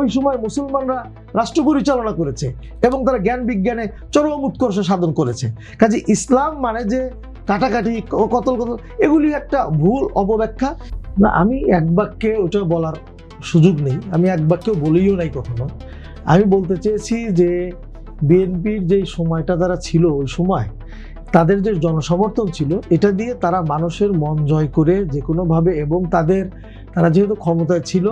ওই সময় মুসলমানরা রাষ্ট্র পরিচালনা করেছে এবং তারা জ্ঞান বিজ্ঞানে চরম উৎকর্ষ সাধন করেছে। কাজে ইসলাম মানে যে কাটাকাটি কতল এগুলি একটা ভুল অপব্যাখ্যা। না, আমি এক বাক্যে ওটা বলার সুযোগ নেই, আমি এক বাক্যেও বলিও নাই কখনো। আমি বলতে চেয়েছি যে বিএনপির যে সময়টা তারা ছিল, ওই সময় তাদের যে জনসমর্থন ছিল, এটা দিয়ে তারা মানুষের মন জয় করে যে কোনোভাবে, এবং তারা যেহেতু ক্ষমতায় ছিল,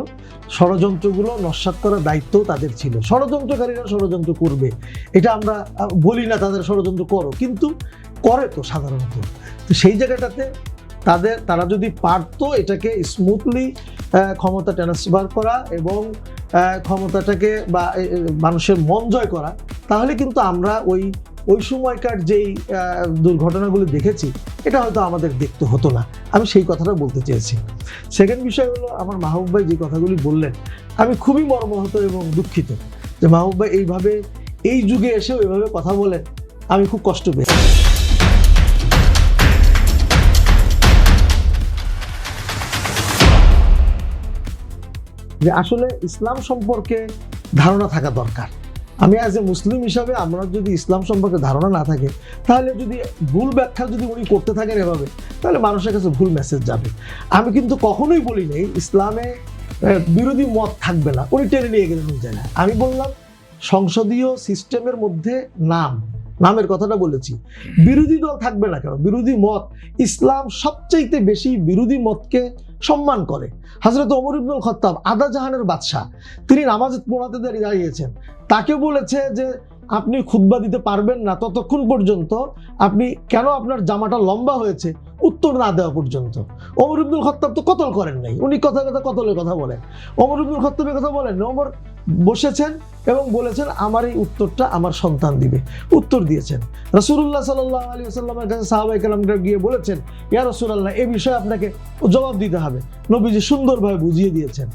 ষড়যন্ত্রগুলো নস্যাৎ করার দায়িত্বও তাদের ছিল। ষড়যন্ত্রকারীরা ষড়যন্ত্র করবে, এটা আমরা বলি না তাদের ষড়যন্ত্র করো, কিন্তু করে তো সাধারণত। তো সেই জায়গাটাতে তারা যদি পারতো এটাকে স্মুথলি ক্ষমতা ট্রান্সফার করা এবং ক্ষমতাটাকে বা মানুষের মন জয় করা, তাহলে কিন্তু আমরা ওই সময়কার যেই দুর্ঘটনাগুলো দেখেছি এটা হয়তো আমাদের দেখতে হতো না। আমি সেই কথাটা বলতে চেয়েছি। সেকেন্ড বিষয় হলো, আমার মাহবুব ভাই যে কথাগুলি বললেন, আমি খুবই মর্মাহত এবং দুঃখিত যে মাহবুব ভাই এইভাবে এই যুগে এসেও এভাবে কথা বলেন। আমি খুব কষ্ট পেয়েছি। যে আসলে ইসলাম সম্পর্কে ধারণা থাকা দরকার। আমি অ্যাজ এ মুসলিম হিসাবে, আমরা যদি ইসলাম সম্পর্কে ধারণা না থাকে, তাহলে যদি ভুল ব্যাখ্যা যদি উনি করতে থাকেন এভাবে, তাহলে মানুষের কাছে ভুল মেসেজ যাবে। আমি কিন্তু কখনোই বলি নেই ইসলামে বিরোধী মত থাকবে না, উনি টেনে নিয়ে গেলেন ওই জায়গায়। আমি বললাম সংসদীয় সিস্টেমের মধ্যে নামের কথাটা বলেছি। বিরোধী দল থাকবে না কেন? বিরোধী মত, ইসলাম সবচাইতে বেশি বিরোধী মতকে সম্মান করে। হযরত ওমর ইবনুল খাত্তাব, আদা জাহানের বাদশাহ, তিনি নামাজ পড়াতে দাঁড়িয়েছেন, তাকে বলেছে যে আপনি খুতবা দিতে পারবেন না ততক্ষণ পর্যন্ত, আপনি কেন আপনার জামাটা লম্বা হয়েছে উত্তর না দেওয়া পর্যন্ত। ওমর ইবনুল খাত্তাব তো কতল করেন নাই, উনি কতলের কথা বলেন। ওমর ইবনুল খাত্তাবের কথা বলেন, ওমর বসেছেন এবং বলেছেন আমার এই উত্তরটা আমার সন্তান দিবে, উত্তর দিয়েছেন। রাসূলুল্লাহ সাল্লাল্লাহু আলাইহি ওয়াসাল্লামের কাছে সাহাবায়ে কেরামরা গিয়ে বলেছেন, ইয়া রাসূলুল্লাহ, এই বিষয়ে আপনাকে জবাব দিতে হবে। নবীজি সুন্দরভাবে বুঝিয়ে দিয়েছেন।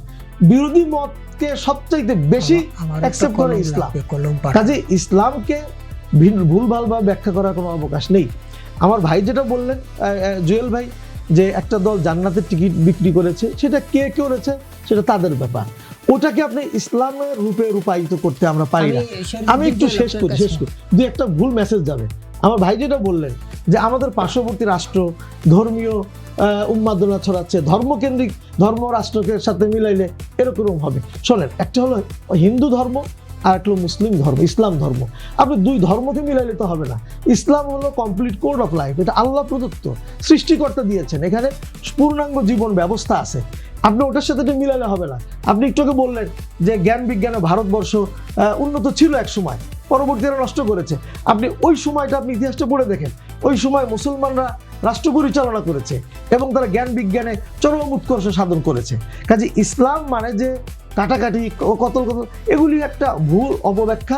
বিরোধী মতকে সবচাইতে বেশি অ্যাকসেপ্ট করে ইসলাম। কাজে ইসলামকে ভুলভালভাবে ব্যাখ্যা করার কোনো অবকাশ নেই। আমার ভাই যেটা বললেন, জুয়েল ভাই, যে একটা দল জান্নাতের টিকিট বিক্রি করেছে, সেটা কে করেছে সেটা তাদের ব্যাপার। ওটাকে আপনি ইসলামের রূপে রূপায়িত করতে আমরা পারি না। আমি একটু শেষ করি, দুই একটা ভুল মেসেজ যাবে। আমার ভাই যেটা বললেন যে আমাদের পার্শ্ববর্তী রাষ্ট্র ধর্মীয় উন্মাদনা ছড়াচ্ছে, ধর্মকেন্দ্রিক ধর্ম রাষ্ট্রকে সাথে মিলাইলে এরকম হবে। শোনেন, একটা হলো হিন্দু ধর্ম আর একটা হলো মুসলিম ধর্ম, ইসলাম ধর্ম। আপনি দুই ধর্মকে মিলাইলে তো হবে না। ইসলাম হলো কমপ্লিট কোড অফ লাইফ, এটা আল্লাহ প্রদত্ত, সৃষ্টিকর্তা দিয়েছেন, এখানে পূর্ণাঙ্গ জীবন ব্যবস্থা আছে। আপনি ওটার সাথে মিলালে হবে না। আপনি একটু আগে বললেন যে জ্ঞান বিজ্ঞানে ভারতবর্ষ উন্নত ছিল এক সময়, পরবর্তীরা নষ্ট করেছে। আপনি ওই সময়টা, আপনি ইতিহাসটা পড়ে দেখেন, ওই সময় মুসলমানরা রাষ্ট্র পরিচালনা করেছে এবং তারা জ্ঞান বিজ্ঞানে চরম উৎকর্ষ সাধন করেছে। কাজে ইসলাম মানে যে কাটাকাটি কতল এগুলি একটা ভুল অপব্যাখ্যা।